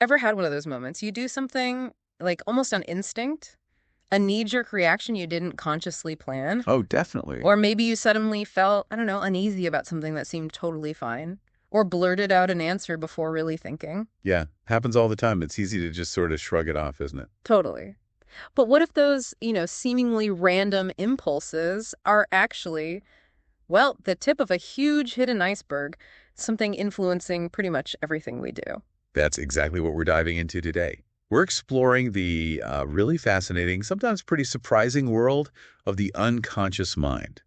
Ever had one of those moments? You do something like almost on instinct, a knee-jerk reaction you didn't consciously plan, Oh, definitely. or maybe you suddenly felt, I don't know, uneasy about something that seemed totally fine, or blurted out an answer before really thinking. Yeah, happens all the time. It's easy to just sort of shrug it off, isn't it? Totally. But what if those, seemingly random impulses are actually, well, the tip of a huge hidden iceberg, something influencing pretty much everything we do? That's exactly what we're diving into today. We're exploring the really fascinating, sometimes pretty surprising world of the unconscious mind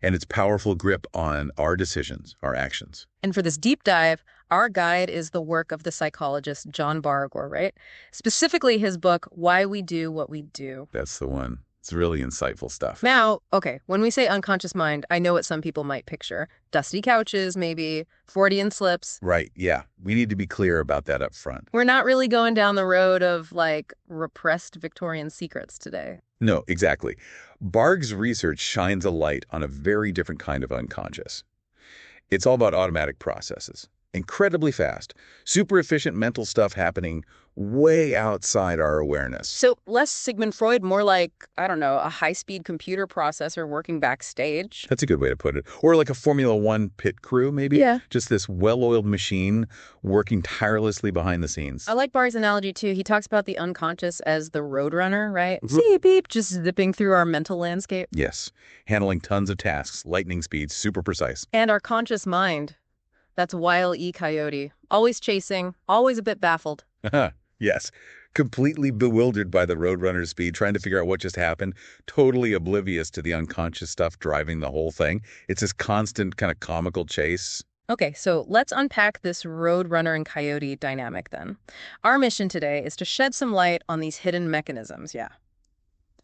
and its powerful grip on our decisions, our actions. And for this deep dive, our guide is the work of the psychologist John Bargh, right? Specifically his book, Why We Do What We Do. That's the one. It's really insightful stuff. Now, okay, when we say unconscious mind, I know what some people might picture. Dusty couches, maybe, Freudian slips. Right, yeah. We need to be clear about that up front. We're not really going down the road of, repressed Victorian secrets today. No, exactly. Bargh's research shines a light on a very different kind of unconscious. It's all about automatic processes. Incredibly fast, super efficient mental stuff happening way outside our awareness. So less Sigmund Freud, more like, I don't know, a high-speed computer processor working backstage. That's a good way to put it. Or like a Formula One pit crew, maybe? Yeah. Just this well-oiled machine working tirelessly behind the scenes. I like Barr's analogy, too. He talks about the unconscious as the roadrunner, right? Beep, beep, just zipping through our mental landscape. Yes. Handling tons of tasks, lightning speed, super precise. And our conscious mind. That's Wile E. Coyote. Always chasing, always a bit baffled. Yes. Completely bewildered by the Roadrunner's speed, trying to figure out what just happened, totally oblivious to the unconscious stuff driving the whole thing. It's this constant kind of comical chase. Okay, so let's unpack this Roadrunner and Coyote dynamic then. Our mission today is to shed some light on these hidden mechanisms,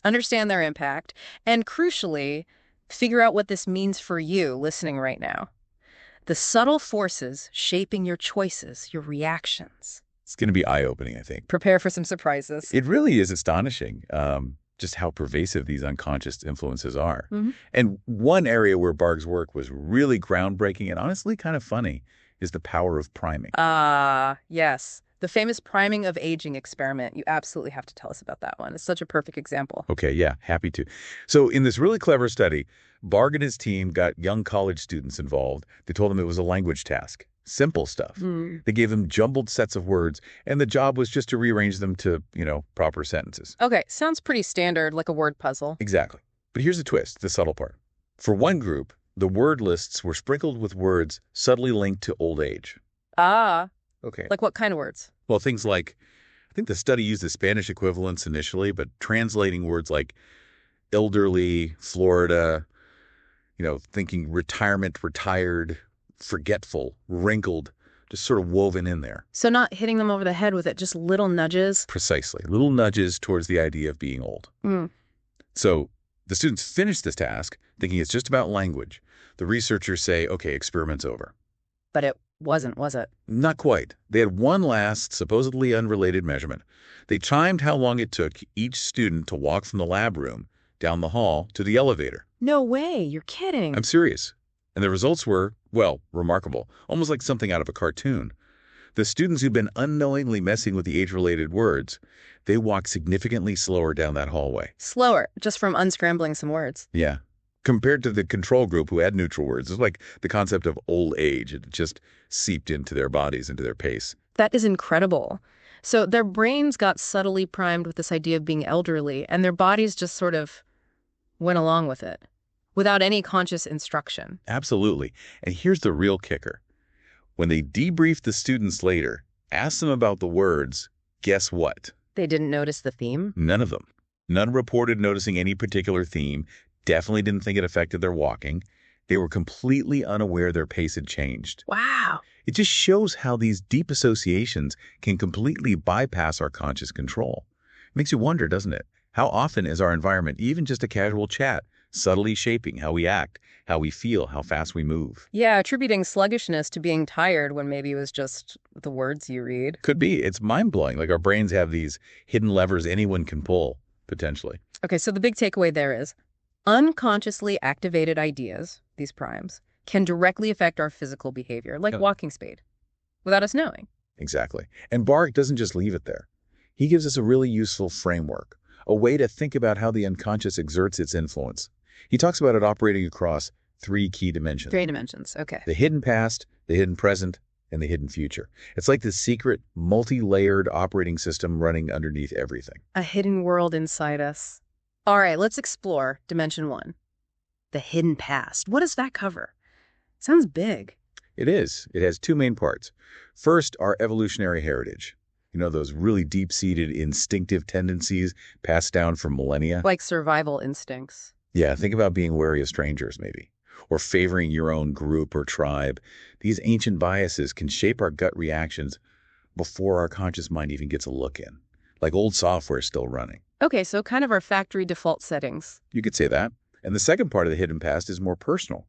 understand their impact, and crucially, figure out what this means for you listening right now. The subtle forces shaping your choices, your reactions. It's going to be eye-opening, I think. Prepare for some surprises. It really is astonishing just how pervasive these unconscious influences are. Mm-hmm. And one area where Bargh's work was really groundbreaking and honestly kind of funny is the power of priming. Yes. The famous priming of aging experiment. You absolutely have to tell us about that one. It's such a perfect example. Okay, yeah, happy to. So in this really clever study, Bargh and his team got young college students involved. They told them it was a language task. Simple stuff. They gave them jumbled sets of words, and the job was just to rearrange them to, proper sentences. Okay, sounds pretty standard, like a word puzzle. Exactly. But here's the twist, the subtle part. For one group, the word lists were sprinkled with words subtly linked to old age. Okay. Like what kind of words? Well, things like, I think the study used the Spanish equivalents initially, but translating words like elderly, Florida, thinking retirement, retired, forgetful, wrinkled, just sort of woven in there. So not hitting them over the head with it, just little nudges? Precisely. Little nudges towards the idea of being old. So the students finished this task thinking it's just about language. The researchers say, okay, experiment's over. But it wasn't, was it? Not quite. They had one last, supposedly unrelated measurement. They timed how long it took each student to walk from the lab room down the hall to the elevator. No way. You're kidding. I'm serious. And the results were, well, remarkable, almost like something out of a cartoon. The students who'd been unknowingly messing with the age-related words, they walked significantly slower down that hallway. Slower, just from unscrambling some words. Yeah. Compared to the control group who had neutral words. It's like the concept of old age. It just seeped into their bodies, into their pace. That is incredible. So their brains got subtly primed with this idea of being elderly, and their bodies just sort of went along with it, without any conscious instruction. Absolutely. And here's the real kicker. When they debriefed the students later, asked them about the words, guess what? They didn't notice the theme? None of them. None reported noticing any particular theme. Definitely didn't think it affected their walking. They were completely unaware their pace had changed. Wow. It just shows how these deep associations can completely bypass our conscious control. It makes you wonder, doesn't it? How often is our environment, even just a casual chat, subtly shaping how we act, how we feel, how fast we move. Yeah, attributing sluggishness to being tired when maybe it was just the words you read. Could be. It's mind-blowing. Like our brains have these hidden levers anyone can pull, potentially. Okay, so the big takeaway there is unconsciously activated ideas, these primes, can directly affect our physical behavior, like Yeah. walking speed, without us knowing. Exactly. And Bargh doesn't just leave it there. He gives us a really useful framework, a way to think about how the unconscious exerts its influence. He talks about it operating across 3 key dimensions: 3 dimensions, okay. the hidden past, the hidden present, and the hidden future. It's like this secret, multi-layered operating system running underneath everything. A hidden world inside us. All right, let's explore dimension 1. The hidden past. What does that cover? Sounds big. It is. It has 2 main parts. First, our evolutionary heritage. You know, those really deep-seated instinctive tendencies passed down for millennia. Like survival instincts. Yeah, think about being wary of strangers, maybe, or favoring your own group or tribe. These ancient biases can shape our gut reactions before our conscious mind even gets a look in, like old software still running. Okay, so kind of our factory default settings. You could say that. And the second part of the hidden past is more personal,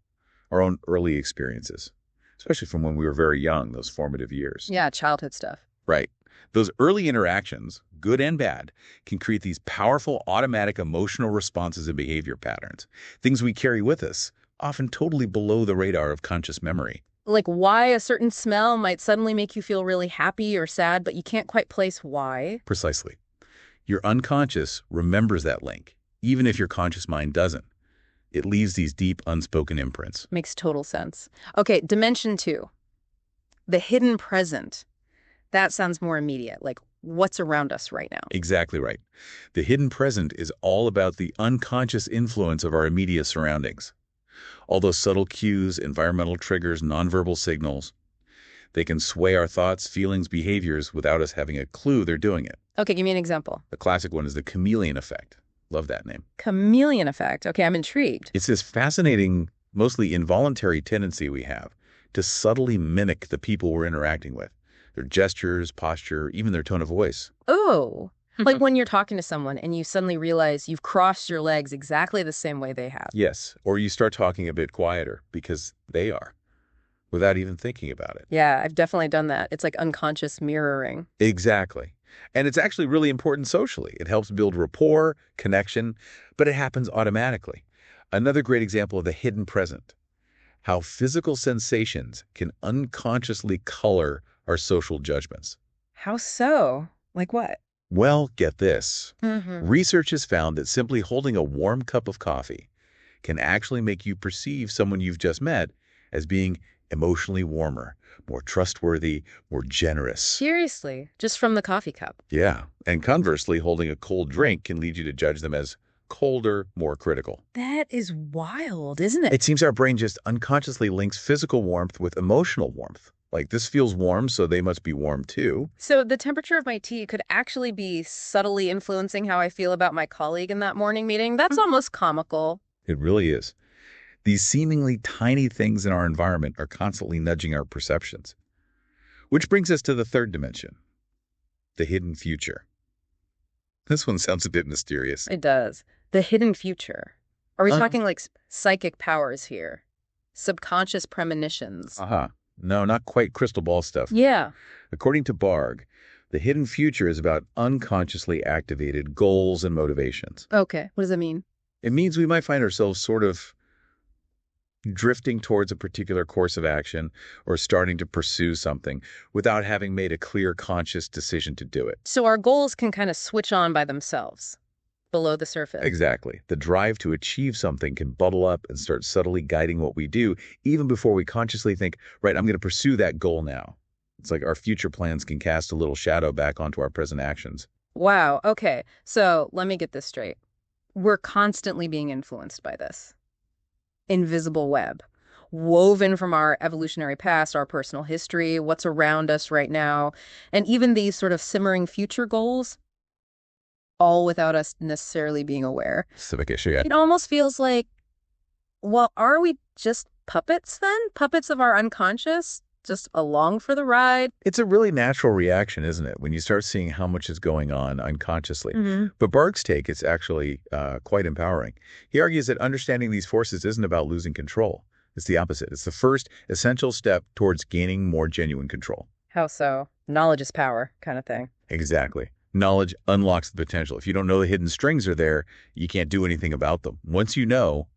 our own early experiences, especially from when we were very young, those formative years. Yeah, childhood stuff. Right. Those early interactions, good and bad, can create these powerful automatic emotional responses and behavior patterns, things we carry with us, often totally below the radar of conscious memory. Like why a certain smell might suddenly make you feel really happy or sad, but you can't quite place why. Precisely. Your unconscious remembers that link, even if your conscious mind doesn't. It leaves these deep, unspoken imprints. Makes total sense. Okay, dimension 2. The hidden present. That sounds more immediate, like what's around us right now. Exactly right. The hidden present is all about the unconscious influence of our immediate surroundings. All those subtle cues, environmental triggers, nonverbal signals, they can sway our thoughts, feelings, behaviors without us having a clue they're doing it. Okay, give me an example. The classic one is the chameleon effect. Love that name. Chameleon effect. Okay, I'm intrigued. It's this fascinating, mostly involuntary tendency we have to subtly mimic the people we're interacting with. Their gestures, posture, even their tone of voice. Oh, like when you're talking to someone and you suddenly realize you've crossed your legs exactly the same way they have. Yes, or you start talking a bit quieter because they are, without even thinking about it. Yeah, I've definitely done that. It's like unconscious mirroring. Exactly. And it's actually really important socially. It helps build rapport, connection, but it happens automatically. Another great example of the hidden present, how physical sensations can unconsciously color our social judgments. How so? Like what? Well, get this. Mm-hmm. Research has found that simply holding a warm cup of coffee can actually make you perceive someone you've just met as being emotionally warmer, more trustworthy, more generous. Seriously, just from the coffee cup. Yeah. And conversely, holding a cold drink can lead you to judge them as colder, more critical. That is wild, isn't it? It seems our brain just unconsciously links physical warmth with emotional warmth. Like, this feels warm, so they must be warm too. So the temperature of my tea could actually be subtly influencing how I feel about my colleague in that morning meeting. That's almost comical. It really is. These seemingly tiny things in our environment are constantly nudging our perceptions. Which brings us to the third dimension, the hidden future. This one sounds a bit mysterious. It does. The hidden future. Are we Uh-huh. talking like psychic powers here? Subconscious premonitions? No, not quite crystal ball stuff. Yeah. According to Bargh, the hidden future is about unconsciously activated goals and motivations. Okay. What does that mean? It means we might find ourselves sort of drifting towards a particular course of action or starting to pursue something without having made a clear, conscious decision to do it. So our goals can kind of switch on by themselves, below the surface. Exactly. The drive to achieve something can bubble up and start subtly guiding what we do, even before we consciously think, right, I'm going to pursue that goal now. It's like our future plans can cast a little shadow back onto our present actions. Wow. Okay. So let me get this straight. We're constantly being influenced by this invisible web, woven from our evolutionary past, our personal history, what's around us right now, and even these sort of simmering future goals, all without us necessarily being aware. Civic issue, yeah. It almost feels like, well, are we just puppets then? Puppets of our unconscious? Just along for the ride. It's a really natural reaction, isn't it, when you start seeing how much is going on unconsciously. Hmm. But Bargh's take is actually quite empowering. He argues that understanding these forces isn't about losing control. It's the opposite. It's the first essential step towards gaining more genuine control. How so? Knowledge is power, kind of thing. Exactly. Knowledge unlocks the potential. If you don't know the hidden strings are there, you can't do anything about them. Once you know,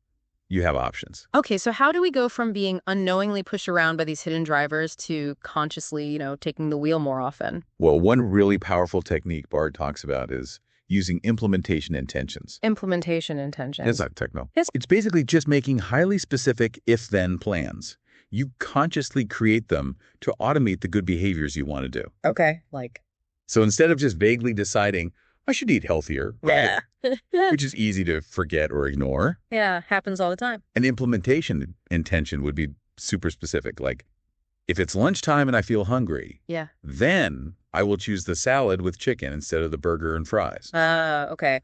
you have options. Okay, so how do we go from being unknowingly pushed around by these hidden drivers to consciously, taking the wheel more often? Well, one really powerful technique Bargh talks about is using implementation intentions. Implementation intentions. It's not techno. Yes. It's basically just making highly specific if-then plans. You consciously create them to automate the good behaviors you want to do. Okay, like. So instead of just vaguely deciding, I should eat healthier, right? Yeah. Which is easy to forget or ignore. Yeah, happens all the time. An implementation intention would be super specific. Like, if it's lunchtime and I feel hungry, Yeah. then I will choose the salad with chicken instead of the burger and fries. Okay.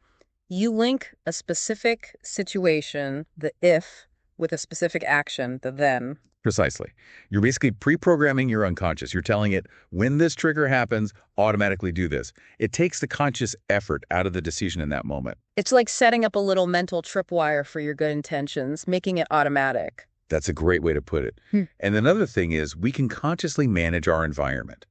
You link a specific situation, the if, with a specific action, the then. Precisely. You're basically pre-programming your unconscious. You're telling it, when this trigger happens, automatically do this. It takes the conscious effort out of the decision in that moment. It's like setting up a little mental tripwire for your good intentions, making it automatic. That's a great way to put it. And another thing is we can consciously manage our environment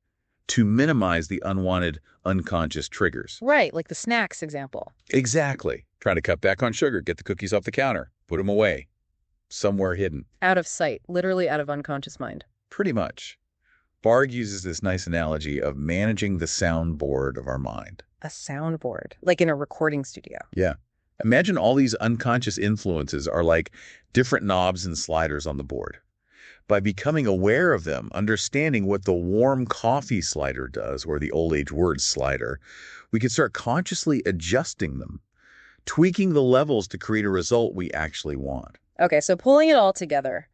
to minimize the unwanted unconscious triggers. Right, like the snacks example. Exactly. Trying to cut back on sugar, get the cookies off the counter, put them away, somewhere hidden. Out of sight, literally out of unconscious mind. Pretty much. Bargh uses this nice analogy of managing the soundboard of our mind. A soundboard, like in a recording studio. Yeah. Imagine all these unconscious influences are like different knobs and sliders on the board. By becoming aware of them, understanding what the warm coffee slider does, or the old age word slider, we can start consciously adjusting them, tweaking the levels to create a result we actually want. Okay, so pulling it all together,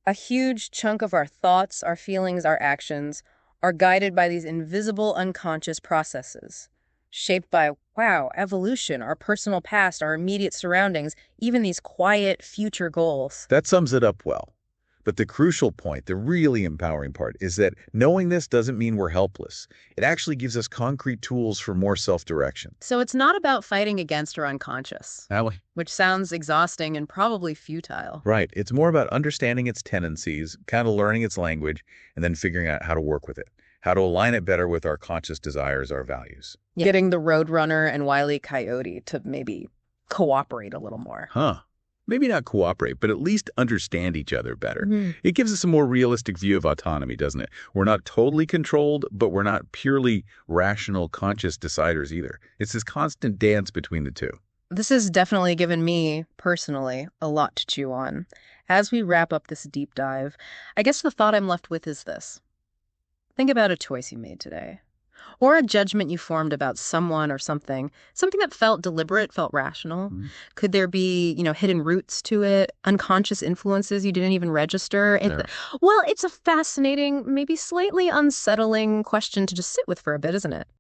a huge chunk of our thoughts, our feelings, our actions are guided by these invisible unconscious processes, shaped by, wow, evolution, our personal past, our immediate surroundings, even these quiet future goals. That sums it up well. But the crucial point, the really empowering part, is that knowing this doesn't mean we're helpless. It actually gives us concrete tools for more self-direction. So it's not about fighting against our unconscious, Allie? which sounds exhausting and probably futile. Right. It's more about understanding its tendencies, kind of learning its language, and then figuring out how to work with it, how to align it better with our conscious desires, our values. Yeah. Getting the Roadrunner and Wile E. Coyote to maybe cooperate a little more. Huh. Maybe not cooperate, but at least understand each other better. It gives us a more realistic view of autonomy, doesn't it? We're not totally controlled, but we're not purely rational, conscious deciders either. It's this constant dance between the two. This has definitely given me, personally, a lot to chew on. As we wrap up this deep dive, I guess the thought I'm left with is this. Think about a choice you made today. Or a judgment you formed about someone or something that felt deliberate, felt rational. Could there be, hidden roots to it, unconscious influences you didn't even register? Well, it's a fascinating, maybe slightly unsettling question to just sit with for a bit, isn't it?